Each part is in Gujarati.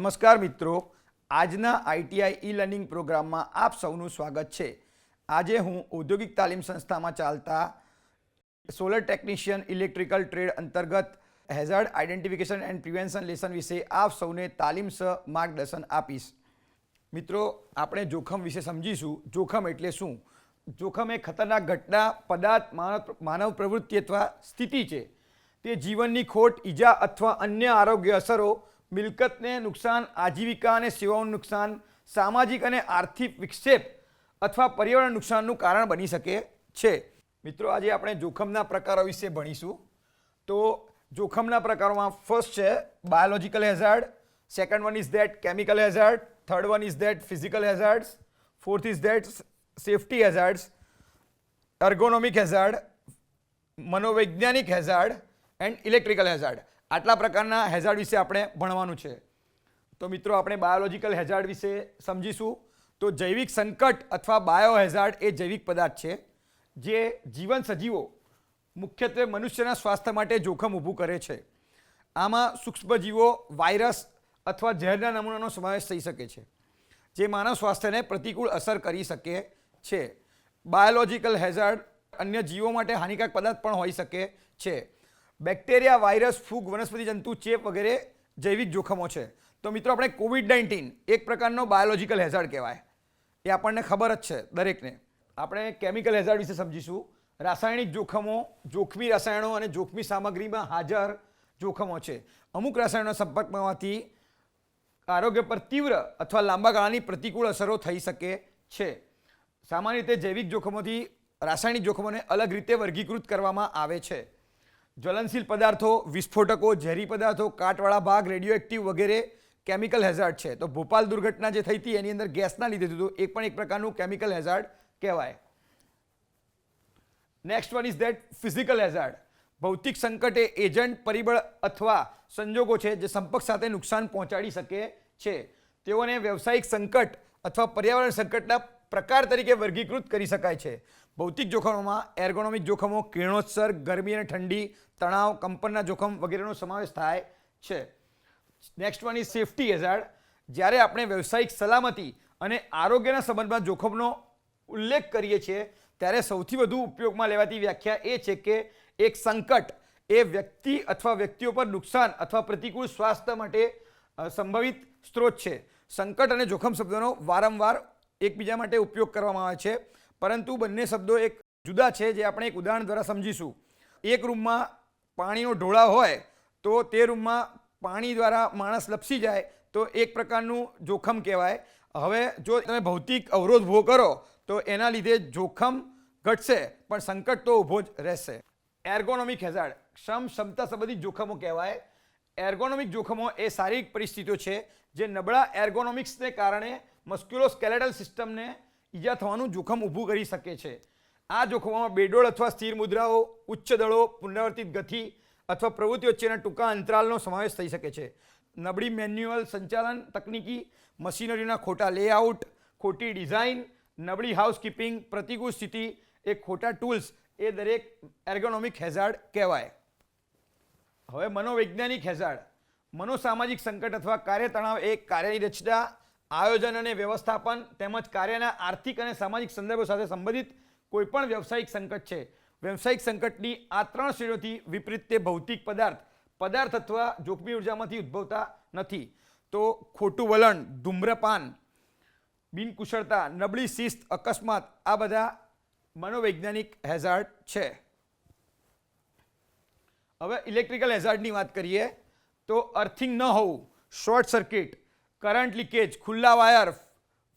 નમસ્કાર મિત્રો, આજના આઈટીઆઈ ઈ લર્નિંગ પ્રોગ્રામમાં આપ સૌનું સ્વાગત છે। આજે હું ઔદ્યોગિક તાલીમ સંસ્થામાં ચાલતા સોલર ટેકનિશિયન ઇલેક્ટ્રિકલ ટ્રેડ અંતર્ગત hazard identification and prevention lesson વિશે આપ સૌને તાલીમસર માર્ગદર્શન આપીશ। મિત્રો, આપણે જોખમ વિશે સમજીશું। જોખમ એટલે શું? જોખમ એ ખતરનાક ઘટના, પદાર્થ, માનવ પ્રવૃત્તિ અથવા સ્થિતિ છે। તે જીવનની ખોટ, ઈજા અથવા અન્ય આરોગ્ય અસરો, મિલકતને નુકસાન, આજીવિકા અને સેવાઓનું નુકસાન, સામાજિક અને આર્થિક વિક્ષેપ અથવા પર્યાવરણ નુકસાનનું કારણ બની શકે છે। મિત્રો, આજે આપણે જોખમના પ્રકારો વિશે ભણીશું। તો જોખમના પ્રકારોમાં ફર્સ્ટ છે biological hazard, second one is that chemical hazard, third one is that physical હેઝાર્ડ્સ, fourth is that safety હેઝાર્ડ્સ, ergonomic hazard, મનોવૈજ્ઞાનિક હેઝાર્ડ એન્ડ ઇલેક્ટ્રિકલ હેઝાર્ડ। આટલા પ્રકારના હેઝાર્ડ વિશે આપણે ભણવાનું છે। તો મિત્રો, આપણે બાયોલોજિકલ હેઝાર્ડ વિશે સમજીશું। તો જૈવિક સંકટ અથવા બાયો હેઝાર્ડ એ જૈવિક પદાર્થ છે જે જીવન સજીવો, મુખ્યત્વે મનુષ્યના સ્વાસ્થ્ય માટે જોખમ ઊભું કરે છે। આમાં સૂક્ષ્મજીવો, વાયરસ અથવા ઝેરના નમૂનાનો સમાવેશ થઈ શકે છે જે માનવ સ્વાસ્થ્યને પ્રતિકૂળ અસર કરી શકે છે। બાયોલોજિકલ હેઝાર્ડ અન્ય જીવો માટે હાનિકારક પદાર્થ પણ હોઈ શકે છે। બેક્ટેરિયા, વાયરસ, ફૂગ, વનસ્પતિ જંતુ, ચેપ વગેરે જૈવિક જોખમો છે। તો મિત્રો, આપણે કોવિડ-19 એક પ્રકારનો બાયોલોજિકલ હેઝાર્ડ કહેવાય, એ આપણને ખબર જ છે દરેકને। આપણે કેમિકલ હેઝાર્ડ વિશે સમજીશું। રાસાયણિક જોખમો, જોખમી રસાયણો અને જોખમી સામગ્રીમાં હાજર જોખમો છે। અમુક રસાયણોના સંપર્કમાં આવવાથી આરોગ્ય પર તીવ્ર અથવા લાંબા ગાળાની પ્રતિકૂળ અસરો થઈ શકે છે। સામાન્ય રીતે જૈવિક જોખમોથી રાસાયણિક જોખમોને અલગ રીતે વર્ગીકૃત કરવામાં આવે છે। જ્વલનશીલ પદાર્થો, વિસ્ફોટકો, ઝેરી પદાર્થો, કાટવાળા ભાગ, રેડિયો એક્ટિવ વગેરે કેમિકલ હેઝાર્ડ છે। તો ભોપાલ દુર્ઘટના જે થઈ હતી એની અંદર ગેસના લીધે થયું, એ પણ એક પ્રકારનું કેમિકલ હેઝાર્ડ કહેવાય। Next one is that physical hazard. ભૌતિક સંકટ એ એજન્ટ, પરિબળ અથવા સંજોગો છે જે સંપર્ક સાથે નુકસાન પહોંચાડી શકે છે। તેઓને વ્યવસાયિક સંકટ અથવા પર્યાવરણ સંકટના પ્રકાર તરીકે વર્ગીકૃત કરી શકાય છે। ભૌતિક જોખમોમાં એર્ગોનોમિક જોખમો, કિરણોત્સર્ગ, ગરમી અને ઠંડી, તણાવ, કંપનના જોખમ વગેરેનો સમાવેશ થાય છે। Next one is safety hazard. જ્યારે આપણે વ્યવસાયિક સલામતી અને આરોગ્યના સંબંધમાં જોખમનો ઉલ્લેખ કરીએ છીએ ત્યારે સૌથી વધુ ઉપયોગમાં લેવાતી વ્યાખ્યા એ છે કે એક સંકટ એ વ્યક્તિ અથવા વ્યક્તિઓ પર નુકસાન અથવા પ્રતિકૂળ સ્વાસ્થ્ય માટે સંભવિત સ્ત્રોત છે। સંકટ અને જોખમ શબ્દોનો વારંવાર એકબીજા માટે ઉપયોગ કરવામાં આવે છે, પરંતુ બંને શબ્દો એક જુદા છે, જે આપણે એક ઉદાહરણ દ્વારા સમજીશું। એક રૂમમાં પાણીનો ઢોળાવ હોય તો તે રૂમમાં પાણી દ્વારા માણસ લપસી જાય તો એક પ્રકારનું જોખમ કહેવાય। હવે જો તમે ભૌતિક અવરોધ ઊભો કરો તો એના લીધે જોખમ ઘટશે પણ સંકટ તો ઊભો જ રહેશે। એર્ગોનોમિક હેઝાર્ડ ક્ષમતા સંબંધિત જોખમો કહેવાય। એર્ગોનોમિક જોખમો એ શારીરિક પરિસ્થિતિઓ છે જે નબળા એર્ગોનોમિક્સને કારણે મસ્ક્યુલોસ્કેલેટલ સિસ્ટમને ઈજા થવાનું જોખમ ઊભું કરી શકે છે। આ જોખમોમાં બેડોળ અથવા સ્થિર મુદ્રાઓ, ઉચ્ચ દળો, પુનરાવર્તિત ગતિ અથવા પ્રવૃત્તિ વચ્ચેના ટૂંકા અંતરાલનો સમાવેશ થઈ શકે છે। નબળી મેન્યુઅલ સંચાલન તકનીકી, મશીનરીના ખોટા લેઆઉટ, ખોટી ડિઝાઇન, નબળી હાઉસકીપિંગ, પ્રતિકૂળ સ્થિતિ, એ ખોટા ટૂલ્સ એ દરેક એર્ગોનોમિક હેઝાર્ડ કહેવાય। હવે મનોવૈજ્ઞાનિક હેઝાર્ડ। મનોસામાજિક સંકટ અથવા કાર્ય તણાવ એ કાર્યની રચના, આયોજન અને વ્યવસ્થાપન તેમજ કાર્યના આર્થિક અને સામાજિક સંદર્ભો સાથે સંબંધિત કોઈપણ વ્યવસાયિક સંકટ છે। વ્યવસાયિક સંકટની આ ત્રણ શ્રેણીઓથી વિપરીત તે ભૌતિક પદાર્થ અથવા જોખમી ઉર્જામાંથી ઉદ્ભવતા નથી। તો ખોટું વલણ, ધૂમ્રપાન, બિનકુશળતા, નબળી શિસ્ત, અકસ્માત, આ બધા મનોવૈજ્ઞાનિક હેઝાર્ડ છે। હવે ઇલેક્ટ્રિકલ હેઝાર્ડની વાત કરીએ તો અર્થિંગ ન હોવું, શોર્ટ સર્કિટ, કરંટ લીકેજ, ખુલ્લા વાયર,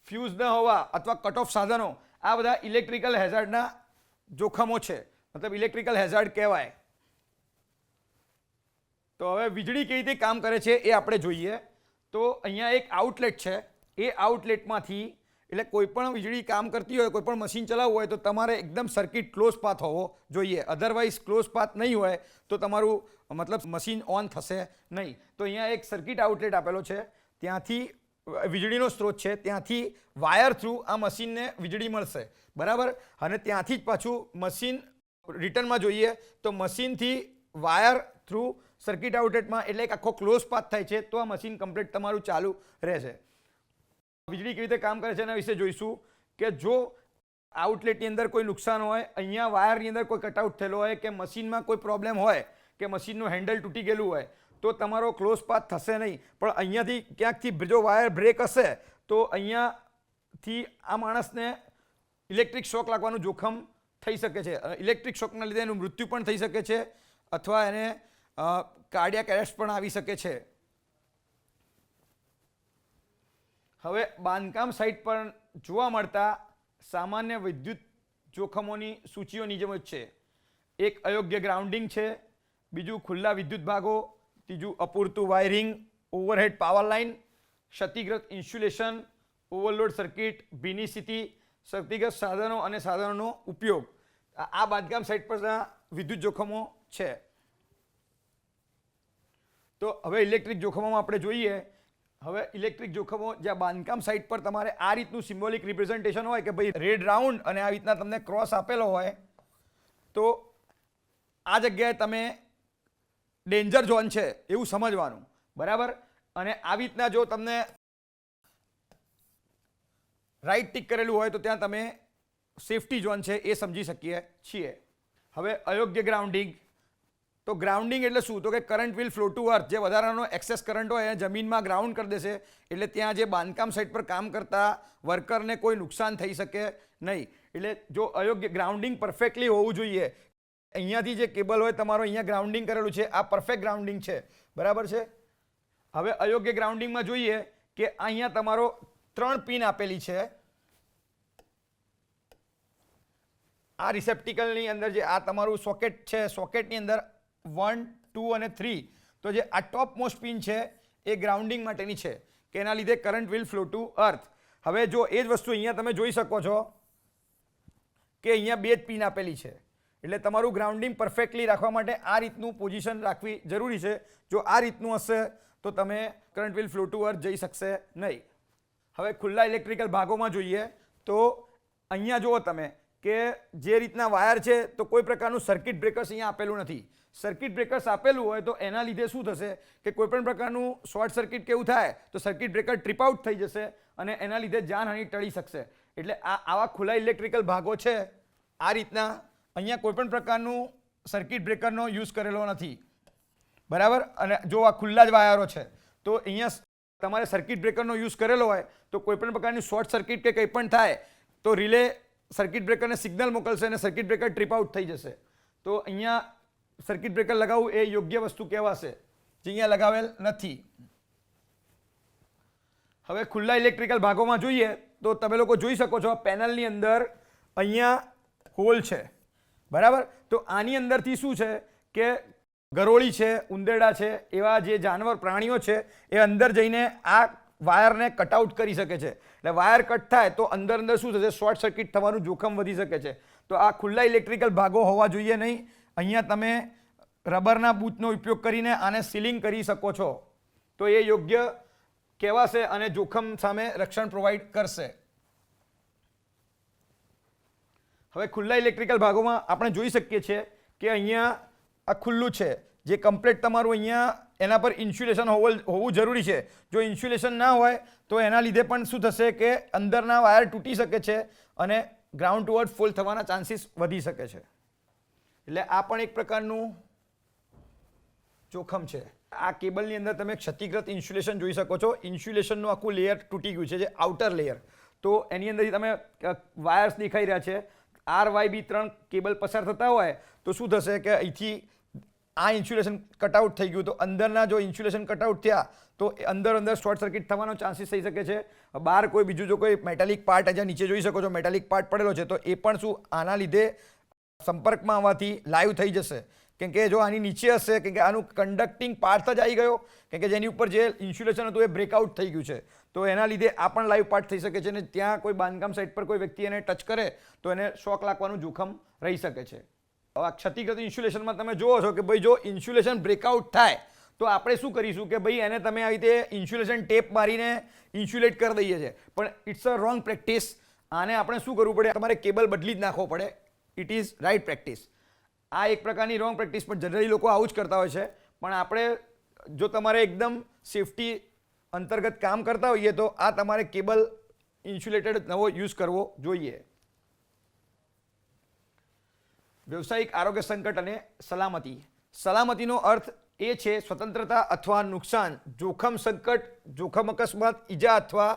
ફ્યુઝ ન હોવા અથવા કટ ઓફ સાધનો, આ બધા ઇલેક્ટ્રિકલ હેઝાર્ડના જોખમો છે, મતલબ ઇલેક્ટ્રિકલ હેઝાર્ડ કહેવાય। તો હવે વીજળી કેવી રીતે કામ કરે છે એ આપણે જોઈએ। તો અહીંયા એક આઉટલેટ છે, એ આઉટલેટમાંથી એટલે કોઈ પણ વીજળી કામ કરતી હોય, કોઈ પણ મશીન ચલાવવું હોય તો તમારે એકદમ સર્કિટ ક્લોઝ પાથ હોવો જોઈએ। અધરવાઇઝ ક્લોઝ પાથ નહીં હોય તો તમારું મતલબ મશીન ઓન થશે નહીં। તો અહીંયા એક સર્કિટ આઉટલેટ આપેલો છે, ત્યાંથી વીજળીનો સ્ત્રોત છે, ત્યાંથી વાયર થ્રુ આ મશીનને વીજળી મળશે, બરાબર। અને ત્યાંથી જ પાછું મશીન રિટર્નમાં જોઈએ તો મશીનથી વાયર થ્રુ સર્કિટ આઉટલેટમાં એટલે એક આખો ક્લોઝ પાથ થાય છે, તો આ મશીન કમ્પ્લીટ તમારું ચાલુ રહેશે. વીજળી કેવી રીતે કામ કરે છે એના વિશે જોઈશું કે જો આઉટલેટની અંદર કોઈ નુકસાન હોય, અહીંયા વાયરની અંદર કોઈ કટઆઉટ થયેલો હોય કે મશીનમાં કોઈ પ્રોબ્લેમ હોય કે મશીનનું હેન્ડલ તૂટી ગયેલું હોય તો તમારો ક્લોઝ પાથ થશે નહીં. પણ અહીંયાથી ક્યાંકથી જો વાયર બ્રેક હશે તો અહીંયાથી આ માણસને ઇલેક્ટ્રિક શોક લાગવાનું જોખમ થઈ શકે છે. ઇલેક્ટ્રિક શોકના લીધે એનું મૃત્યુ પણ થઈ શકે છે અથવા એને કાર્ડિયાક એરેસ્ટ પણ આવી શકે છે. હવે બાંધકામ સાઇટ પર જોવા મળતા સામાન્ય વિદ્યુત જોખમોની સૂચિઓ નીચે મુજબ છે. એક અયોગ્ય ગ્રાઉન્ડિંગ છે, બીજું ખુલ્લા વિદ્યુત ભાગો, ત્રીજું અપૂરતું વાયરિંગ, ઓવરહેડ પાવર લાઇન, ક્ષતિગ્રસ્ત ઇન્સ્યુલેશન, ઓવરલોડ સર્કિટ, ભીની સ્થિતિ, ક્ષતિગ્રસ્ત સાધનો અને સાધનોનો ઉપયોગ. આ બાંધકામ સાઇટ પરના વિદ્યુત જોખમો છે. તો હવે ઇલેક્ટ્રિક જોખમોમાં આપણે જોઈએ. હવે ઇલેક્ટ્રિક જોખમો જ્યાં બાંધકામ સાઇટ પર તમારે આ રીતનું સિમ્બોલિક રિપ્રેઝન્ટેશન હોય કે ભાઈ રેડ રાઉન્ડ અને આ રીતના તમને ક્રોસ આપેલો હોય તો આ જગ્યાએ તમે ડેન્જર ઝોન છે એવું સમજવાનું, બરાબર. અને આવી રીતના જો તમને રાઈટ ટીક કરેલું હોય તો ત્યાં તમે સેફટી ઝોન છે એ સમજી શકીએ છીએ. હવે અયોગ્ય ગ્રાઉન્ડિંગ. તો ગ્રાઉન્ડિંગ એટલે શું? તો કે current will flow to earth. જે વધારાનો એક્સેસ કરંટ હોય એ જમીનમાં ગ્રાઉન્ડ કરી દેશે એટલે ત્યાં જે બાંધકામ સાઇટ પર કામ કરતા વર્કરને કોઈ નુકસાન થઈ શકે નહીં. એટલે જો અયોગ્ય ગ્રાઉન્ડિંગ પરફેક્ટલી હોવું જોઈએ. અહીંયાથી જે કેબલ હોય તમારો અહીંયા ગ્રાઉન્ડિંગ કરેલું છે, આ પરફેક્ટ ગ્રાઉન્ડિંગ છે, બરાબર છે. હવે અયોગ્ય ગ્રાઉન્ડિંગમાં જોઈએ કે અહીંયા તમારો 3 પિન આપેલી છે. આ રિસેપ્ટિકલની અંદર જે આ તમારું સોકેટ છે, સોકેટની અંદર 1, 2 અને 3, તો જે આ ટોપ મોસ્ટ પિન છે એ ગ્રાઉન્ડિંગ માટેની છે કે એના લીધે current will flow to earth. હવે જો એ જ વસ્તુ અહીંયા તમે જોઈ શકો છો કે અહીંયા 2 જ પિન આપેલી છે એટલે તમારું ગ્રાઉન્ડિંગ પરફેક્ટલી રાખવા માટે આ રીતનું પોઝિશન રાખવી જરૂરી છે. જો આ રીતનું હશે તો તમે current will flow to earth જઈ શકશે નહીં. હવે ખુલ્લા ઇલેક્ટ્રિકલ ભાગોમાં જોઈએ તો અહીંયા જુઓ તમે કે જે રીતના વાયર છે તો કોઈ પ્રકારનું સર્કિટ બ્રેકર્સ અહીંયા આપેલું નથી. સર્કિટ બ્રેકર્સ આપેલું હોય તો એના લીધે શું થશે કે કોઈ પણ પ્રકારનું શોર્ટ સર્કિટ કેવું થાય તો સર્કિટ બ્રેકર ટ્રીપ આઉટ થઈ જશે અને એના લીધે જાનહાનિ ટળી શકશે. એટલે આવા ખુલ્લા ઇલેક્ટ્રિકલ ભાગો છે આ રીતના અહીંયા કોઈ પણ પ્રકારનું સર્કિટ બ્રેકરનો યુઝ કરેલો નથી, બરાબર. અને જો આ ખુલ્લા જ વાયરો છે તો અહીંયા તમારે સર્કિટ બ્રેકરનો યુઝ કરેલો હોય તો કોઈ પણ પ્રકારની શોર્ટ સર્કિટ કે કંઈ પણ થાય તો રિલે સર્કિટ બ્રેકરને સિગ્નલ મોકલશે અને સર્કિટ બ્રેકર ટ્રીપ આઉટ થઈ જશે. તો અહીંયા સર્કિટ બ્રેકર લગાવવું એ યોગ્ય વસ્તુ કહેવાશે જે અહીંયા લગાવેલ નથી. હવે ખુલ્લા ઇલેક્ટ્રિકલ ભાગોમાં જોઈએ તો તમે લોકો જોઈ શકો છો પેનલની અંદર અહીંયા હોલ છે, બરાબર. તો આની અંદરથી શું છે કે ગરોળી છે, ઉંદેડા છે, એવા જે જાનવર પ્રાણીઓ છે એ અંદર જઈને આ વાયરને કટઆઉટ કરી શકે છે. એટલે વાયર કટ થાય તો અંદર શું થશે, શોર્ટ સર્કિટ થવાનું જોખમ વધી શકે છે. તો આ ખુલ્લા ઇલેક્ટ્રિકલ ભાગો હોવા જોઈએ નહીં. અહીંયા તમે રબરના બૂથનો ઉપયોગ કરીને આને સીલિંગ કરી શકો છો તો એ યોગ્ય કહેવાશે અને જોખમ સામે રક્ષણ પ્રોવાઈડ કરશે. હવે ખુલ્લા ઇલેક્ટ્રિકલ ભાગોમાં આપણે જોઈ શકીએ છીએ કે અહીંયા આ ખુલ્લું છે જે કમ્પ્લીટ તમારું અહીંયા એના પર ઇન્સ્યુલેશન હોવું જરૂરી છે. જો ઇન્સ્યુલેશન ના હોય તો એના લીધે પણ શું થશે કે અંદરના વાયર તૂટી શકે છે અને ગ્રાઉન્ડ ટુ અર્થ ફોલ થવાના ચાન્સીસ વધી શકે છે. એટલે આ પણ એક પ્રકારનું જોખમ છે. આ કેબલની અંદર તમે ક્ષતિગ્રસ્ત ઇન્સ્યુલેશન જોઈ શકો છો. ઇન્સ્યુલેશનનું આખું લેયર તૂટી ગયું છે, જે આઉટર લેયર. તો એની અંદરથી તમે વાયર્સ દેખાઈ રહ્યા છે. RYB 3 કેબલ પસાર થતા હોય તો શું થશે કે અહીંથી આ ઇન્સ્યુલેશન કટઆઉટ થઈ ગયું તો અંદરના જો ઇન્સ્યુલેશન કટઆઉટ થયા તો અંદર શોર્ટ સર્કિટ થવાનો ચાન્સીસ થઈ શકે છે. બહાર કોઈ બીજું જો કોઈ મેટાલિક પાર્ટ અહીંયા નીચે જોઈ શકો છો મેટાલિક પાર્ટ પડેલો છે તો એ પણ શું આના લીધે સંપર્કમાં આવવાથી લાઈવ થઈ જશે. કેમ કે જો આની નીચે હશે કેમ કે આનું કન્ડક્ટિંગ પાર્ટ જ આવી ગયો કેમ કે જેની ઉપર જે ઇન્સ્યુલેશન હતું એ બ્રેકઆઉટ થઈ ગયું છે તો એના લીધે આ પણ લાઈવ પાર્ટ થઈ શકે છે અને ત્યાં કોઈ બાંધકામ સાઇટ પર કોઈ વ્યક્તિ એને ટચ કરે તો એને શોક લાગવાનું જોખમ રહી શકે છે. હવે આ ક્ષતિગ્રસ્ત ઇન્સ્યુલેશનમાં તમે જુઓ છો કે ભાઈ જો ઇન્સ્યુલેશન બ્રેકઆઉટ થાય તો આપણે શું કરીશું કે ભાઈ એને તમે આવી રીતે ઇન્સ્યુલેશન ટેપ મારીને ઇન્સ્યુલેટ કરી દઈએ છીએ પણ ઇટ્સ અ રોંગ પ્રેક્ટિસ. આને આપણે શું કરવું પડે, તમારે કેબલ બદલી જ નાખવો પડે. It is right practice. આ એક પ્રકારની રોંગ પ્રેક્ટિસ પણ જનરલી લોકો આવું જ કરતા હોય છે પણ આપણે જો તમારે એકદમ સેફટી અંતર્ગત કામ કરતા હોઈએ તો આ તમારે કેબલ ઇન્સ્યુલેટેડ નવો યુઝ કરવો જોઈએ. વ્યવસાયિક આરોગ્ય સંકટ અને સલામતી. સલામતીનો અર્થ એ છે સ્વતંત્રતા અથવા નુકસાન, જોખમ સંકટ, જોખમ અકસ્માત, ઈજા અથવા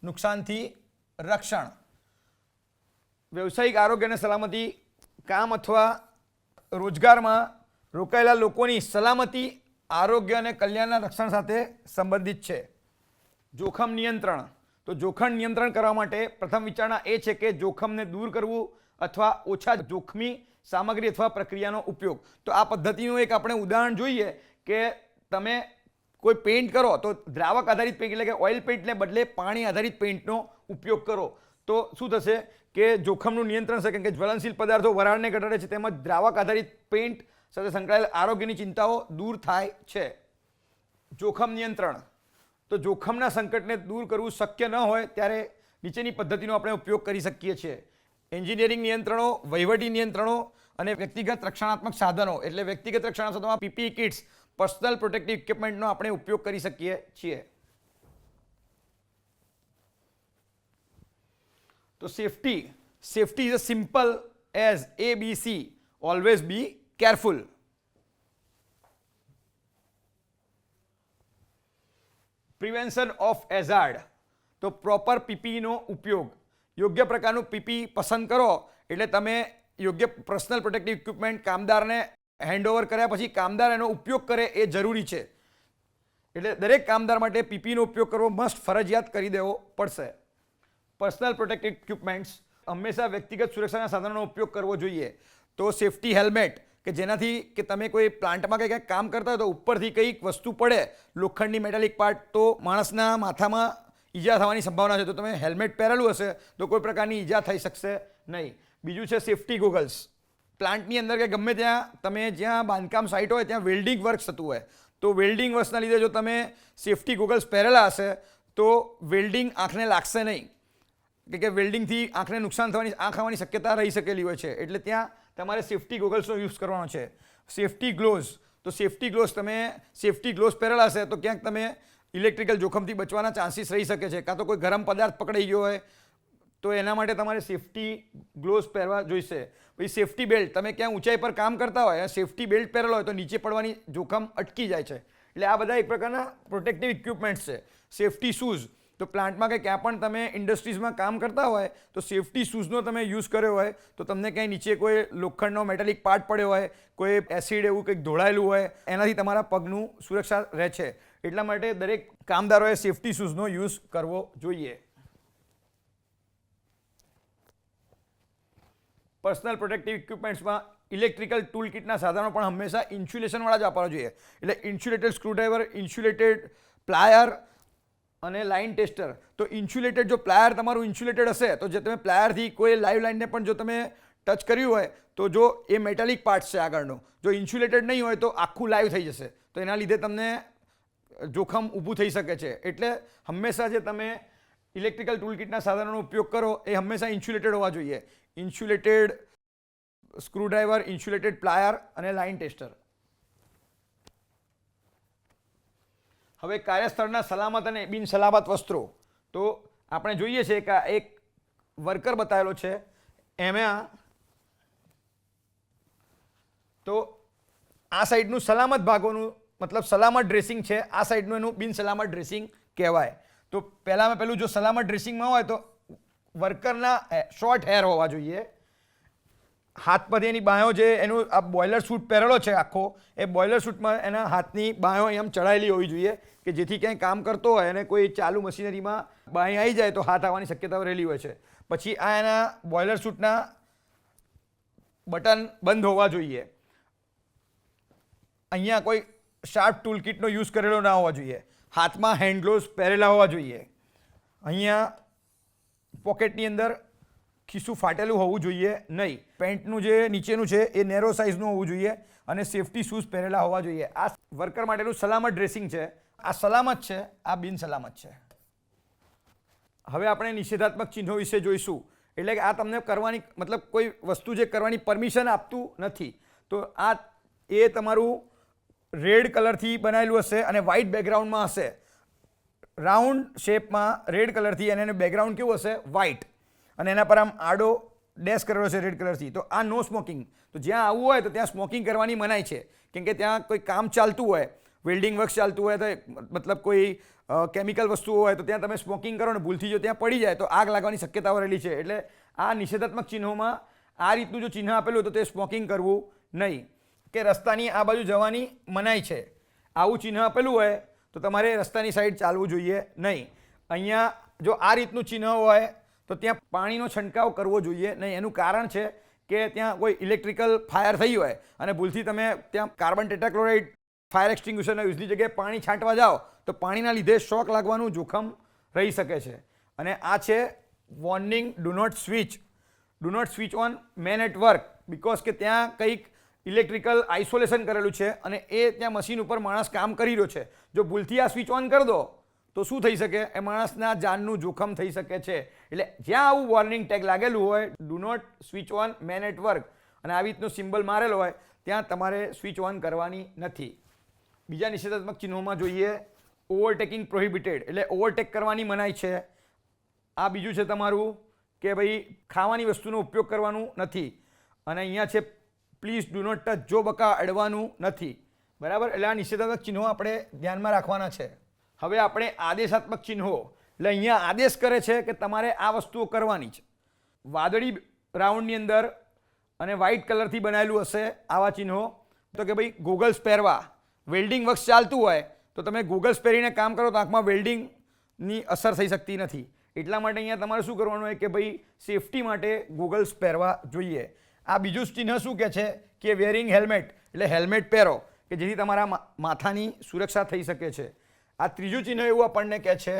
નુકસાનથી રક્ષણ. વ્યવસાયિક આરોગ્ય અને સલામતી કામ અથવા રોજગારમાં રોકાયેલા લોકોની સલામતી, આરોગ્ય અને કલ્યાણના રક્ષણ સાથે સંબંધિત છે. જોખમ નિયંત્રણ. તો જોખમ નિયંત્રણ કરવા માટે પ્રથમ વિચારણા એ છે કે જોખમને દૂર કરવું અથવા ઓછા જોખમી સામગ્રી અથવા પ્રક્રિયાનો ઉપયોગ. તો આ પદ્ધતિનું એક આપણે ઉદાહરણ જોઈએ કે તમે કોઈ પેઇન્ટ કરો તો દ્રાવક આધારિત પેઇન્ટ એટલે કે ઓઇલ પેઇન્ટને બદલે પાણી આધારિત પેઇન્ટનો ઉપયોગ કરો તો શું થશે કે જોખમનું નિયંત્રણ છે, કેમ કે જ્વલનશીલ પદાર્થો વરાળને ઘટાડે છે, તેમજ દ્રાવક આધારિત પેઇન્ટ સાથે સંકળાયેલ આરોગ્યની ચિંતાઓ દૂર થાય છે. જોખમ નિયંત્રણ. તો જોખમના સંકટને દૂર કરવું શક્ય ન હોય ત્યારે નીચેની પદ્ધતિનો આપણે ઉપયોગ કરી શકીએ છીએ. એન્જિનિયરિંગ નિયંત્રણો, વહીવટી નિયંત્રણો અને વ્યક્તિગત રક્ષણાત્મક સાધનો. એટલે વ્યક્તિગત રક્ષણ સાધનોમાં પીપીઈ કિટ્સ, પર્સનલ પ્રોટેક્ટિવ ઇક્વિપમેન્ટનો આપણે ઉપયોગ કરી શકીએ છીએ. તો safety is simple as ABC. Always be careful. Prevention of hazard. તો પ્રોપર પીપીઈનો ઉપયોગ. યોગ્ય પ્રકારનું પીપી પસંદ કરો એટલે તમે યોગ્ય પર્સનલ પ્રોટેક્ટિવ ઇક્વિપમેન્ટ કામદારને હેન્ડઓવર કર્યા પછી કામદાર એનો ઉપયોગ કરે એ જરૂરી છે. એટલે દરેક કામદાર માટે પીપીનો ઉપયોગ કરવો મસ્ટ ફરજિયાત કરી દેવો પડશે. Personal protective equipments. હંમેશા વ્યક્તિગત સુરક્ષાના સાધનોનો ઉપયોગ કરવો જોઈએ. તો સેફટી હેલ્મેટ કે જેનાથી કે તમે કોઈ પ્લાન્ટમાં કંઈ ક્યાંક કામ કરતા હોય તો ઉપરથી કંઈક વસ્તુ પડે, લોખંડની મેટાલિક પાર્ટ, તો માણસના માથામાં ઈજા થવાની સંભાવના છે. તો તમે હેલ્મેટ પહેરેલું હશે તો કોઈ પ્રકારની ઈજા થઈ શકશે નહીં. બીજું છે સેફટી ગોગલ્સ. પ્લાન્ટની અંદર કે ગમે ત્યાં તમે જ્યાં બાંધકામ સાઇટ હોય ત્યાં વેલ્ડિંગ વર્ક થતું હોય તો વેલ્ડિંગ વર્ક્સના લીધે જો તમે સેફટી ગોગલ્સ પહેરેલા હશે તો વેલ્ડિંગ આંખને લાગશે નહીં, કે વેલ્ડિંગથી આંખને નુકસાન થવાની, આંખ આવવાની શક્યતા રહી શકેલી હોય છે. એટલે ત્યાં તમારે સેફટી ગોગલ્સનો યુઝ કરવાનો છે. Safety gloves. તો સેફટી ગ્લોવ્સ, તમે સેફટી ગ્લોવ્સ પહેરેલા હશે તો ક્યાંક તમે ઇલેક્ટ્રિકલ જોખમથી બચવાના ચાન્સીસ રહી શકે છે, કાં તો કોઈ ગરમ પદાર્થ પકડાઈ ગયો હોય તો એના માટે તમારે સેફટી ગ્લોવ્સ પહેરવા જોઈશે. પછી સેફટી બેલ્ટ. તમે ક્યાં ઊંચાઈ પર કામ કરતા હોય સેફટી બેલ્ટ પહેરેલો હોય તો નીચે પડવાની જોખમ અટકી જાય છે. એટલે આ બધા એક પ્રકારના પ્રોટેક્ટિવ ઇક્વિપમેન્ટ્સ છે. Safety shoes. તો પ્લાન્ટમાં કે ક્યાં પણ તમે ઇન્ડસ્ટ્રીઝમાં કામ કરતા હોય તો સેફટી શૂઝનો તમે યુઝ કર્યો હોય તો તમને ક્યાંય નીચે કોઈ લોખંડનો મેટાલિક પાર્ટ પડ્યો હોય, કોઈ એસિડ એવું કંઈક ઢોળાયેલું હોય, એનાથી તમારા પગનું સુરક્ષા રહે છે. એટલા માટે દરેક કામદારોએ સેફટી શૂઝનો યુઝ કરવો જોઈએ. પર્સનલ પ્રોટેક્ટિવ ઇક્વિપમેન્ટ્સમાં ઇલેક્ટ્રિકલ ટૂલ કિટના સાધનો પણ હંમેશા ઇન્સ્યુલેશનવાળા જ વાપરવા જોઈએ. એટલે ઇન્સ્યુલેટેડ સ્ક્રૂડ્રાઈવર, ઇન્સ્યુલેટેડ પ્લાયર અને લાઇન ટેસ્ટર. તો ઇન્સ્યુલેટેડ, જો પ્લાયર તમારું ઇન્સ્યુલેટેડ હશે તો જે તમે પ્લાયરથી કોઈ લાઈવ લાઇનને પણ જો તમે ટચ કર્યું હોય તો જો એ મેટાલિક પાર્ટ છે આગળનો, જો ઇન્સ્યુલેટેડ નહીં હોય તો આખું લાઈવ થઈ જશે. તો એના લીધે તમને જોખમ ઊભું થઈ શકે છે. એટલે હંમેશા જે તમે ઇલેક્ટ્રિકલ ટૂલ કિટના સાધનોનો ઉપયોગ કરો એ હંમેશા ઇન્સ્યુલેટેડ હોવા જોઈએ. ઇન્સ્યુલેટેડ સ્ક્રૂડ્રાઈવર, ઇન્સ્યુલેટેડ પ્લાયર અને લાઇન ટેસ્ટર. હવે કાર્યસ્થળના સલામત અને બિન સલામત વસ્ત્રો. તો આપણે જોઈએ છે કે એક વર્કર બતાવેલો છે એમાં, તો આ સાઈડનું સલામત ભાગોનું મતલબ સલામત ડ્રેસિંગ છે, આ સાઈડનું એનું બિન સલામત ડ્રેસિંગ કહેવાય. તો પહેલું જો સલામત ડ્રેસિંગમાં હોય તો વર્કરના શોર્ટ હેર હોવા જોઈએ. હાથ પગે એની બાંયો, જે એનું આ બોઇલર સૂટ પહેરેલો છે આખો, એ બોઇલર સૂટમાં એના હાથની બાંયો એમ ચડાયેલી હોવી જોઈએ કે જેથી ક્યાંય કામ કરતો હોય અને કોઈ ચાલુ મશીનરીમાં બાંય આવી જાય તો હાથ આવવાની શક્યતાઓ રહેલી હોય છે. પછી આ એના બોઇલર સૂટના બટન બંધ હોવા જોઈએ. અહીંયા કોઈ શાર્પ ટૂલ કિટનો યુઝ કરેલો ના હોવા જોઈએ. હાથમાં હેન્ડ ગ્લોવ્સ પહેરેલા હોવા જોઈએ. અહીંયા પોકેટની અંદર ખિસ્સું ફાટેલું હોવું જોઈએ નહીં. પેન્ટનું જે નીચેનું છે એ નેરો સાઇઝનું હોવું જોઈએ અને સેફટી શૂઝ પહેરેલા હોવા જોઈએ. આ વર્કર માટેનું સલામત ડ્રેસિંગ છે. આ સલામત છે, આ બિન સલામત છે. હવે આપણે નિષેધાત્મક ચિહ્નો વિશે જોઈશું. એટલે કે આ તમને કરવાની મતલબ કોઈ વસ્તુ જે કરવાની પરમિશન આપતું નથી તો આ એ તમારું રેડ કલરથી બનાવેલું હશે અને વ્હાઇટ બેકગ્રાઉન્ડમાં હશે, રાઉન્ડ શેપમાં રેડ કલરથી, અને એનું બેકગ્રાઉન્ડ કેવું હશે? વ્હાઇટ, અને એના પર આમ આડો ડેશ કરેલો છે રેડ કલરથી. તો આ નો સ્મોકિંગ. તો જ્યાં આવવું હોય તો ત્યાં સ્મોકિંગ કરવાની મનાઈ છે, કેમ કે ત્યાં કોઈ કામ ચાલતું હોય, વેલ્ડિંગ વર્ક ચાલતું હોય, તો મતલબ કોઈ કેમિકલ વસ્તુઓ હોય, તો ત્યાં તમે સ્મોકિંગ કરો ને ભૂલથી જો ત્યાં પડી જાય તો આગ લાગવાની શક્યતાઓ રહેલી છે. એટલે આ નિષેધાત્મક ચિહ્નોમાં આ રીતનું જો ચિહ્ન આપેલું હોય તો તે સ્મોકિંગ કરવું નહીં. કે રસ્તાની આ બાજુ જવાની મનાઈ છે, આવું ચિહ્ન આપેલું હોય તો તમારે રસ્તાની સાઈડ ચાલવું જોઈએ નહીં. અહીંયા જો આ રીતનું ચિહ્ન હોય તો ત્યાં પાણીનો છંટકાવ કરવો જોઈએ નહીં. એનું કારણ છે કે ત્યાં કોઈ ઇલેક્ટ્રિકલ ફાયર થઈ હોય અને ભૂલથી તમે ત્યાં કાર્બન ટેટ્રાક્લોરાઇડ ફાયર એક્સટિંગ્યુશરના યુઝની જગ્યાએ પાણી છાંટવા જાઓ તો પાણીના લીધે શોક લાગવાનું જોખમ રહી શકે છે. અને આ છે warning do not switch on man at work, because કે ત્યાં કંઈક ઇલેક્ટ્રિકલ આઇસોલેશન કરેલું છે અને એ ત્યાં મશીન ઉપર માણસ કામ કરી રહ્યો છે. જો ભૂલથી આ સ્વિચ ઓન કરી દો તો શું થઈ શકે? એ માણસના જાનનું જોખમ થઈ શકે છે. એટલે જ્યાં આવું વોર્નિંગ ટેગ લાગેલું હોય, do not switch on man at work, અને આવી રીતનો સિમ્બલ મારેલો હોય, ત્યાં તમારે સ્વિચ ઓન કરવાની નથી. બીજા નિષેધાત્મક ચિહ્નોમાં જોઈએ ઓવરટેકિંગ પ્રોહિબિટેડ, એટલે ઓવરટેક કરવાની મનાઈ છે. આ બીજું છે તમારું કે ભાઈ ખાવાની વસ્તુનો ઉપયોગ કરવાનું નથી. અને અહીંયા છે પ્લીઝ ડુ નોટ ટચ, જો બકા અડવાનું નથી. બરાબર? એટલે આ નિષેધાત્મક ચિહ્નો આપણે ધ્યાનમાં રાખવાના છે. હવે આપણે આદેશાત્મક ચિહ્નો, એટલે અહીંયા આદેશ કરે છે કે તમારે આ વસ્તુઓ કરવાની છે. વાદળી રાઉન્ડની અંદર અને વ્હાઇટ કલરથી બનાવેલું હશે આવા ચિહ્નો. તો કે ભાઈ ગોગલ્સ પહેરવા, વેલ્ડિંગ વર્ક ચાલતું હોય તો તમે ગોગલ્સ પહેરીને કામ કરો તો આંખમાં વેલ્ડિંગની અસર થઈ શકતી નથી. એટલા માટે અહીંયા તમારે શું કરવાનું હોય કે ભાઈ સેફટી માટે ગોગલ્સ પહેરવા જોઈએ. આ બીજું ચિહ્ન શું કહે છે કે વેરિંગ હેલ્મેટ, એટલે હેલ્મેટ પહેરો કે જેથી તમારા માથાની સુરક્ષા થઈ શકે છે. આ ત્રીજું ચિહ્ન એવું આપણને કહે છે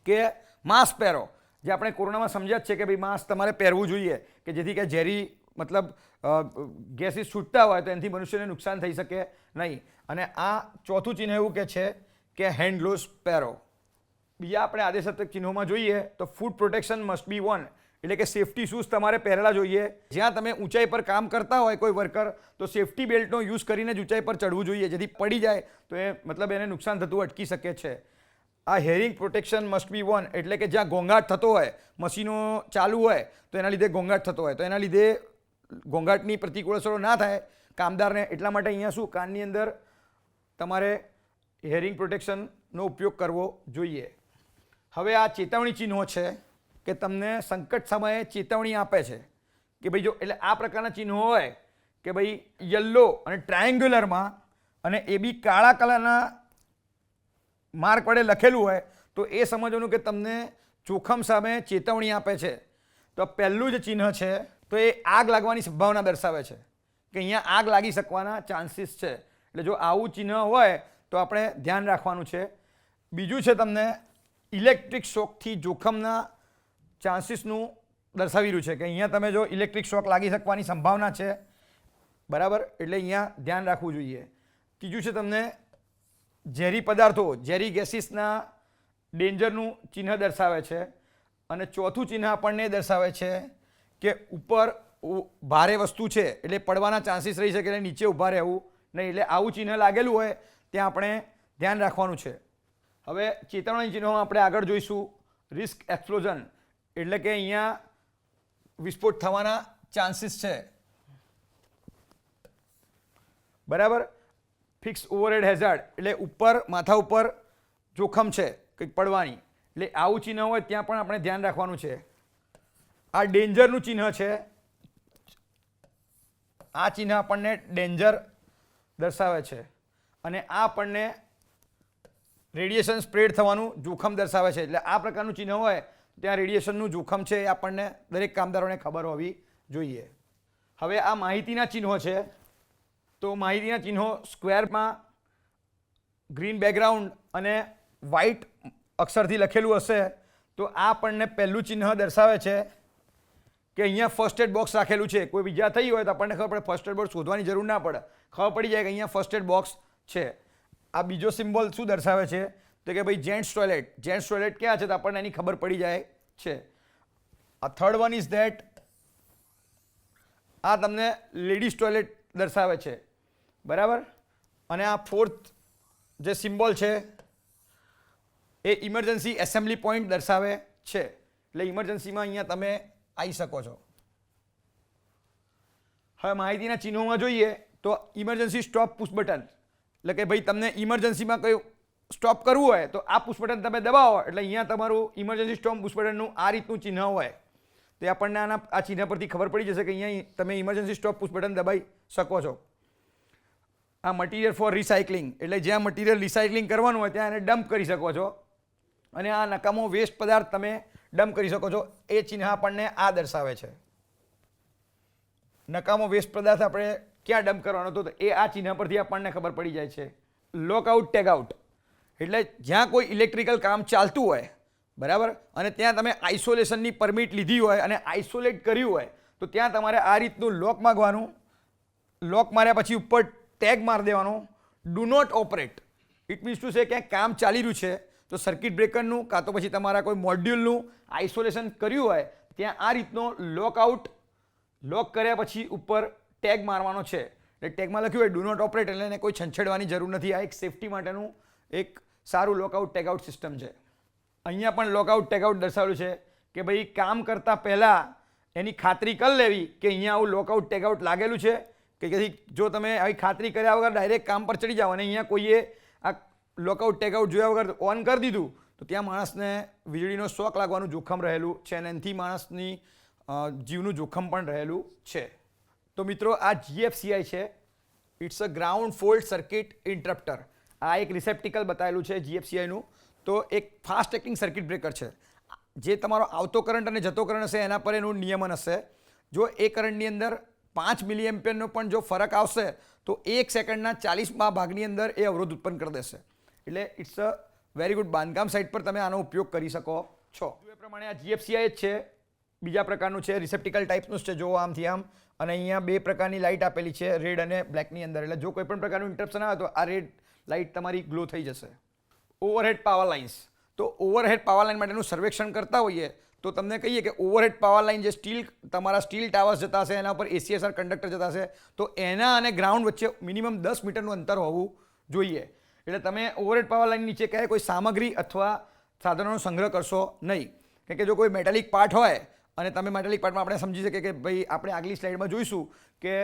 કે માસ્ક પહેરો, જે આપણે કોરોનામાં સમજ્યા જ છે કે ભાઈ માસ્ક તમારે પહેરવું જોઈએ કે જેથી કે ઝેરી મતલબ ગેસીસ છૂટતા હોય તો એનાથી મનુષ્યને નુકસાન થઈ શકે નહીં. અને આ ચોથું ચિહ્ન એવું કહે છે કે હેન્ડ ગ્લોવ્સ પહેરો. બીજા આપણે આદેશાત્મક ચિહ્નોમાં જોઈએ તો food protection must be Warne, એટલે કે સેફટી શૂઝ તમારે પહેરેલા જોઈએ. જ્યાં તમે ઊંચાઈ પર કામ કરતા હોય કોઈ વર્કર, તો સેફટી બેલ્ટનો યુઝ કરીને જ ઊંચાઈ પર ચડવું જોઈએ, જેથી પડી જાય તો એ મતલબ એને નુકસાન થતું અટકી શકે છે. આ hearing protection must be Warne, એટલે કે જ્યાં ઘોંઘાટ થતો હોય, મશીનો ચાલુ હોય તો એના લીધે ઘોંઘાટ થતો હોય, તો એના લીધે ઘોંઘાટની પ્રતિકૂળ અસરો ના થાય કામદારને. એટલા માટે અહીંયા શું કાનની અંદર તમારે હેરિંગ પ્રોટેક્શનનો ઉપયોગ કરવો જોઈએ. હવે આ ચેતવણી ચિહ્નો છે કે તમને સંકટ સમયે ચેતવણી આપે છે કે ભાઈ જો, એટલે આ પ્રકારના ચિહ્નો હોય કે ભાઈ યલો અને ટ્રાયેન્ગ્યુલરમાં, અને એ બી કાળા કલરના માર્ક વડે લખેલું હોય તો એ સમજવાનું કે તમને જોખમ સામે ચેતવણી આપે છે. તો પહેલું જે ચિહ્ન છે તો એ આગ લાગવાની સંભાવના દર્શાવે છે કે અહીંયા આગ લાગી શકવાના ચાન્સીસ છે. એટલે જો આવું ચિહ્ન હોય તો આપણે ધ્યાન રાખવાનું છે. બીજું છે તમને ઇલેક્ટ્રિક શોકથી જોખમના ચાન્સીસનું દર્શાવી રહ્યું છે કે અહીંયા તમે જો ઇલેક્ટ્રિક શોક લાગી શકવાની સંભાવના છે. બરાબર? એટલે અહીંયા ધ્યાન રાખવું જોઈએ. ત્રીજું છે તમને ઝેરી પદાર્થો, ઝેરી ગેસીસના ડેન્જરનું ચિહ્ન દર્શાવે છે. અને ચોથું ચિહ્ન આપણને દર્શાવે છે કે ઉપર ભારે વસ્તુ છે એટલે પડવાના ચાન્સીસ રહી શકે, એટલે નીચે ઊભા રહેવું નહીં. એટલે આવું ચિહ્ન લાગેલું હોય ત્યાં આપણે ધ્યાન રાખવાનું છે. હવે ચેતવણી ચિહ્નોમાં આપણે આગળ જોઈશું રિસ્ક એક્સપ્લોઝન, એટલે કે અહીંયા વિસ્ફોટ થવાના ચાન્સીસ છે. બરાબર? ફિક્સ ઓવરહેડ હેઝાર્ડ, એટલે ઉપર માથા ઉપર જોખમ છે કંઈક પડવાની, એટલે આવું ચિહ્ન હોય ત્યાં પણ આપણે ધ્યાન રાખવાનું છે. આ ડેન્જરનું ચિહ્ન છે, આ ચિહ્ન આપણને ડેન્જર દર્શાવે છે. અને આ આપણને રેડિયેશન સ્પ્રેડ થવાનું જોખમ દર્શાવે છે. એટલે આ પ્રકારનું ચિહ્ન હોય ત્યાં રેડિયેશનનું જોખમ છે એ આપણને દરેક કામદારોને ખબર હોવી જોઈએ. હવે આ માહિતીના ચિહ્નો છે. તો માહિતીના ચિહ્નો સ્ક્વેરમાં ગ્રીન બેકગ્રાઉન્ડ અને વ્હાઇટ અક્ષરથી લખેલું હશે તો આ આપણને પહેલું ચિહ્ન દર્શાવે છે કે અહીંયા ફર્સ્ટ એડ બોક્સ રાખેલું છે. કોઈ બીજા થઈ હોય તો આપણને ખબર પડે, ફર્સ્ટ એડ બોક્સ શોધવાની જરૂર ના પડે, ખબર પડી જાય કે અહીંયા ફર્સ્ટ એડ બોક્સ છે. આ બીજો સિમ્બોલ શું દર્શાવે છે તો કે ભાઈ જેન્ટ્સ ટોયલેટ ક્યાં છે તો આપણને એની ખબર પડી જાય છે. આ થર્ડ વન ઇઝ ધેટ, આ તમને લેડીઝ ટોયલેટ દર્શાવે છે. બરાબર? અને આ ફોર્થ જે સિમ્બોલ છે એ ઇમરજન્સી એસેમ્બલી પોઈન્ટ દર્શાવે છે. એટલે ઇમરજન્સીમાં અહીંયા તમે આવી શકો છો. હવે માહિતીના ચિહ્નોમાં જોઈએ તો ઇમરજન્સી સ્ટોપ પુશ બટન, એટલે કે ભાઈ તમને ઇમરજન્સીમાં કયું સ્ટોપ કરવું હોય તો આ પુશ બટન તમે દબાવો એટલે અહીંયા તમારું ઇમરજન્સી સ્ટોપ પુશ બટનનું આ રીતનું ચિહ્ન હોય તો આપણને આ ચિહ્ન પરથી ખબર પડી જશે કે અહીંયા તમે ઇમરજન્સી સ્ટોપ પુશ બટન દબાવી શકો છો. આ મટીરિયલ ફોર રિસાયકલિંગ, એટલે જ્યાં મટીરિયલ રિસાયકલિંગ કરવાનું હોય ત્યાં એને ડમ્પ કરી શકો છો અને આ નકામો વેસ્ટ પદાર્થ તમે ડમ્પ કરી શકો છો. એ ચિહ્ન આપણને આ દર્શાવે છે. નકામો વેસ્ટ પદાર્થ આપણે ક્યાં ડમ્પ કરવાનો હતો તો એ આ ચિહ્ન પરથી આપણને ખબર પડી જાય છે. લોકઆઉટ ટેગઆઉટ, એટલે જ્યાં કોઈ ઇલેક્ટ્રિકલ કામ ચાલતું હોય બરાબર અને ત્યાં તમે આઇસોલેશનની પરમિટ લીધી હોય અને આઇસોલેટ કર્યું હોય તો ત્યાં તમારે આ રીતનું લોક માગવાનું. લોક માર્યા પછી ઉપર ટેગ મારી દેવાનો do not operate. It means to say ક્યાંક કામ ચાલી રહ્યું છે તો સર્કિટ બ્રેકરનું કાં તો પછી તમારા કોઈ મોડ્યુલનું આઇસોલેશન કર્યું હોય ત્યાં આ રીતનો લોક કર્યા પછી ઉપર ટેગ મારવાનો છે. એટલે ટેગમાં લખ્યું હોય ડુ નોટ ઓપરેટ એટલે એને કોઈ છંછેડવાની જરૂર નથી. આ એક સેફટી માટેનું એક સારું લોકઆઉટ ટેગઆઉટ સિસ્ટમ છે. અહીંયા પણ લોકઆઉટ ટેગઆઉટ દર્શાવેલું છે કે ભાઈ કામ કરતાં પહેલાં એની ખાતરી કરી લેવી કે અહીંયા આવું લોકઆઉટ ટેગઆઉટ લાગેલું છે કે જો તમે આવી ખાતરી કર્યા વગર ડાયરેક્ટ કામ પર ચડી જાઓ અને અહીંયા કોઈએ આ લોકઆઉટ ટેગઆઉટ જોયા વગર ઓન કરી દીધું તો ત્યાં માણસને વીજળીનો શોક લાગવાનું જોખમ રહેલું છે અને એનાથી માણસની જીવનું જોખમ પણ રહેલું છે. તો મિત્રો આ GFCI છે, it's a ground fault circuit interrupter. આ એક રિસેપ્ટિકલ બતાવેલું છે GFCIનું. તો એક ફાસ્ટ એક્ટિંગ સર્કિટ બ્રેકર છે. જે તમારો આવતો કરંટ અને જતો કરંટ હશે એના પર એનું નિયમન હશે. જો એ કરંટની અંદર 5 મિલી એમ્પિયરનો પણ જો ફરક આવશે તો 1 સેકન્ડના 40મા ભાગની અંદર એ અવરોધ ઉત્પન્ન કરી દેશે. એટલે ઇટ્સ અ વેરી ગુડ. બાંધકામ સાઇટ પર તમે આનો ઉપયોગ કરી શકો છો. એ પ્રમાણે આ GFCI જ છે. બીજા પ્રકારનું છે, રિસેપ્ટિકલ ટાઈપનું છે. જો આમથી આમ અને અહીંયા 2 પ્રકારની લાઇટ આપેલી છે, રેડ અને બ્લેકની અંદર. એટલે જો કોઈ પણ પ્રકારનું ઇન્ટરપ્શન આવે તો આ રેડ લાઇટ તમારી ગ્લો થઈ જશે. ઓવરહેડ પાવર લાઇન્સ, તો ઓવરહેડ પાવર લાઇન માટેનું સર્વેક્ષણ કરતા હોઈએ તો તમને કહીએ કે ઓવરહેડ પાવર લાઇન જે તમારા સ્ટીલ ટાવર્સ જતા હશે એના પર ACSR કંડક્ટર જતા હશે તો એના અને ગ્રાઉન્ડ વચ્ચે મિનિમમ 10 મીટરનું અંતર હોવું જોઈએ. એટલે તમે ઓવરહેડ પાવર લાઇન નીચે ક્યારેય કોઈ સામગ્રી અથવા સાધનોનો સંગ્રહ કરશો નહીં. કારણ કે જો કોઈ મેટાલિક પાર્ટ હોય અને તમે મેટાલિક પાર્ટમાં આપણે સમજી શકીએ કે ભાઈ આપણે આગલી સ્લાઇડમાં જોઈશું કે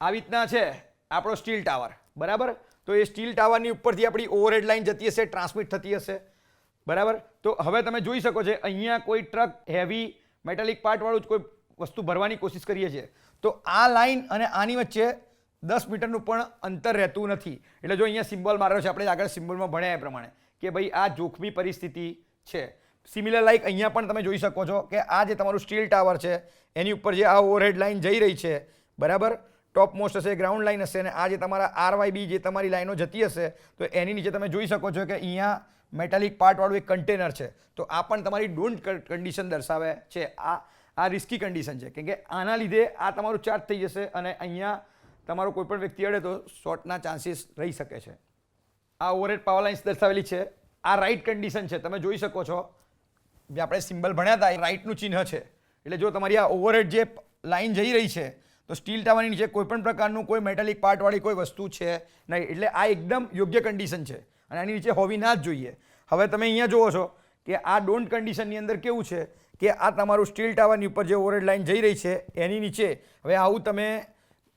આવી રીતના છે આપણો સ્ટીલ ટાવર બરાબર. તો એ સ્ટીલ ટાવરની ઉપરથી આપણી ઓવરહેડ લાઇન જતી હશે, ટ્રાન્સમિટ થતી હશે બરાબર. તો હવે તમે જોઈ શકો છો અહીંયા કોઈ ટ્રક હેવી મેટાલિક પાર્ટવાળું જ કોઈ વસ્તુ ભરવાની કોશિશ કરીએ છીએ તો આ લાઇન અને આની વચ્ચે 10 મીટરનું પણ અંતર રહેતું નથી. એટલે જો અહીંયા સિમ્બોલ માર્યો છે, આપણે આગળ સિમ્બોલમાં ભણ્યા એ પ્રમાણે કે ભાઈ આ જોખમી પરિસ્થિતિ છે. સિમિલર લાઇક અહીંયા પણ તમે જોઈ શકો છો કે આ જે તમારું સ્ટીલ ટાવર છે એની ઉપર જે આ ઓવરહેડ લાઇન જઈ રહી છે બરાબર, ટોપ મોસ્ટ હશે, ગ્રાઉન્ડ લાઇન હશે અને આ જે તમારા RYB જે તમારી લાઈનો જતી હશે તો એની નીચે તમે જોઈ શકો છો કે અહીંયા મેટાલિક પાર્ટવાળું એક કન્ટેનર છે. તો આ પણ તમારી ડોન્ટ કન્ડિશન દર્શાવે છે. આ રિસ્કી કન્ડિશન છે કેમ કે આના લીધે આ તમારું ચાર્જ થઈ જશે અને અહીંયા તમારો કોઈ પણ વ્યક્તિ અડે તો શોર્ટના ચાન્સીસ રહી શકે છે. આ ઓવરહેડ પાવર લાઇન્સ દર્શાવેલી છે. આ રાઇટ કન્ડિશન છે, તમે જોઈ શકો છો જે આપણે સિમ્બલ ભણ્યા હતા એ રાઇટનું ચિહ્ન છે. એટલે જો તમારી આ ઓવરહેડ જે લાઇન જઈ રહી છે તો સ્ટીલ ટાવરની નીચે કોઈ પણ પ્રકારનું કોઈ મેટાલિક પાર્ટવાળી કોઈ વસ્તુ છે નહીં. એટલે આ એકદમ યોગ્ય કન્ડિશન છે અને આની નીચે હોવી ના જ જોઈએ. હવે તમે અહીંયા જુઓ છો કે આ ડોન્ટ કન્ડિશનની અંદર કેવું છે કે આ તમારું સ્ટીલ ટાવરની ઉપર જે ઓવરહેડ લાઇન જઈ રહી છે એની નીચે હવે આવું તમે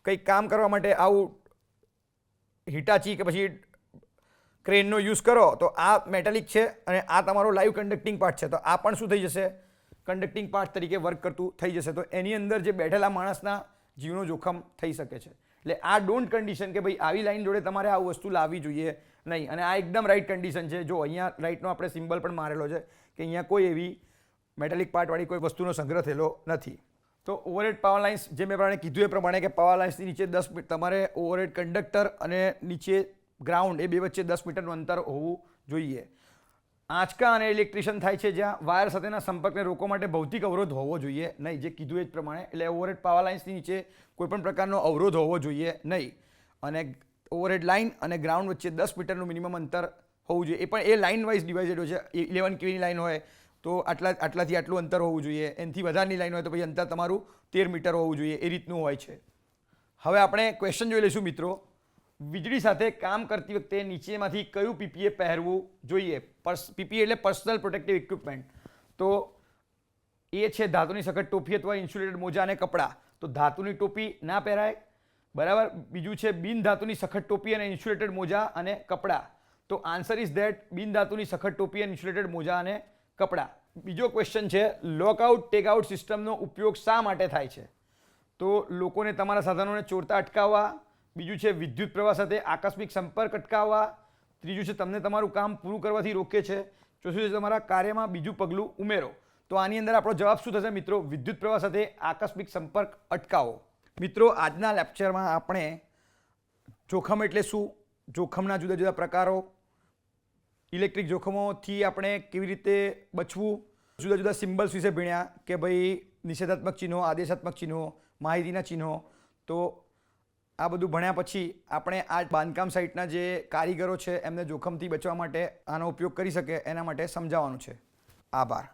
કંઈક કામ કરવા માટે આવું હિટાચી કે પછી ક્રેનનો યુઝ કરો તો આ મેટાલિક છે અને આ તમારો લાઈવ કન્ડક્ટિંગ પાર્ટ છે. તો આ પણ શું થઈ જશે, કન્ડક્ટિંગ પાર્ટ તરીકે વર્ક કરતું થઈ જશે. તો એની અંદર જે બેઠેલા માણસના જીવનું જોખમ થઈ શકે છે. એટલે આ ડોન્ટ કન્ડિશન કે ભાઈ આવી લાઈન જોડે તમારે આ વસ્તુ લાવવી જોઈએ નહીં. અને આ એકદમ રાઈટ કન્ડિશન છે. જો અહીંયા રાઈટનો આપણે સિમ્બલ પણ મારેલો છે કે અહીંયા કોઈ એવી મેટાલિક પાર્ટવાળી કોઈ વસ્તુનો સંગ્રહ થયેલો નથી. તો ઓવરહેડ પાવર લાઇન્સ જે મેં પ્રમાણે કીધું એ પ્રમાણે કે પાવર લાઇન્સની નીચે 10 મીટર તમારે ઓવરહેડ કંડક્ટર અને નીચે ગ્રાઉન્ડ એ બે વચ્ચે 10 મીટરનું અંતર હોવું જોઈએ. આંચકા અને ઇલેક્ટ્રિશિયન થાય છે જ્યાં વાયર સાથેના સંપર્કને રોકવા માટે ભૌતિક અવરોધ હોવો જોઈએ નહીં, જે કીધું એ જ પ્રમાણે. એટલે ઓવરહેડ પાવર લાઇન્સની નીચે કોઈપણ પ્રકારનો અવરોધ હોવો જોઈએ નહીં અને ઓવરહેડ લાઇન અને ગ્રાઉન્ડ વચ્ચે 10 મીટરનું મિનિમમ અંતર હોવું જોઈએ. એ પણ એ લાઇન વાઇઝ ડિવાઇડેડ હોય છે. 11 kVની લાઇન હોય તો આટલાથી આટલું અંતર હોવું જોઈએ, એનાથી વધારની લાઇન હોય તો પછી અંતર તમારું 13 મીટર હોવું જોઈએ. એ રીતનું હોય છે. હવે આપણે ક્વેશ્ચન જોઈ લઈશું મિત્રો. વીજળી સાથે કામ કરતી વખતે નીચેમાંથી કયું પીપીએ પહેરવું જોઈએ? પીપીએ એટલે પર્સનલ પ્રોટેક્ટિવ ઇક્વિપમેન્ટ. તો એ છે ધાતુની સખત ટોપી અથવા ઇન્સ્યુલેટેડ મોજા અને કપડાં. તો ધાતુની ટોપી ના પહેરાય, બરાબર. બીજું છે બિન ધાતુની સખત ટોપી અને ઇન્સ્યુલેટેડ મોજા અને કપડાં. તો આન્સર ઇઝ ધેટ બિન ધાતુની સખત ટોપી અને ઇન્સ્યુલેટેડ મોજા અને કપડાં. બીજો ક્વેશ્ચન છે લોકઆઉટ ટેકઆઉટ સિસ્ટમનો ઉપયોગ શા માટે થાય છે? તો લોકોને તમારા સાધનોને ચોરતા અટકાવવા. બીજું છે વિદ્યુત પ્રવાહ સાથે આકસ્મિક સંપર્ક અટકાવવા. ત્રીજું છે તમને તમારું કામ પૂરું કરવાથી રોકે છે. ચોથું છે તમારા કાર્યમાં બીજું પગલું ઉમેરો. તો આની અંદર આપણો જવાબ શું થશે મિત્રો? વિદ્યુત પ્રવાહ સાથે આકસ્મિક સંપર્ક અટકાવો. મિત્રો આજના લેક્ચરમાં આપણે જોખમ એટલે શું, જોખમના જુદા જુદા પ્રકારો, ઇલેક્ટ્રિક જોખમોથી આપણે કેવી રીતે બચવું, જુદા જુદા સિમ્બલ્સ વિશે ભણ્યા કે ભાઈ નિષેધાત્મક ચિહ્નો, આદેશાત્મક ચિહ્નો, માહિતીના ચિહ્નો. તો આ બધું ભણ્યા પછી આપણે આ બાંધકામ સાઇટના જે કારીગરો છે એમને જોખમથી બચવા માટે આનો ઉપયોગ કરી શકે એના માટે સમજાવવાનું છે. આભાર.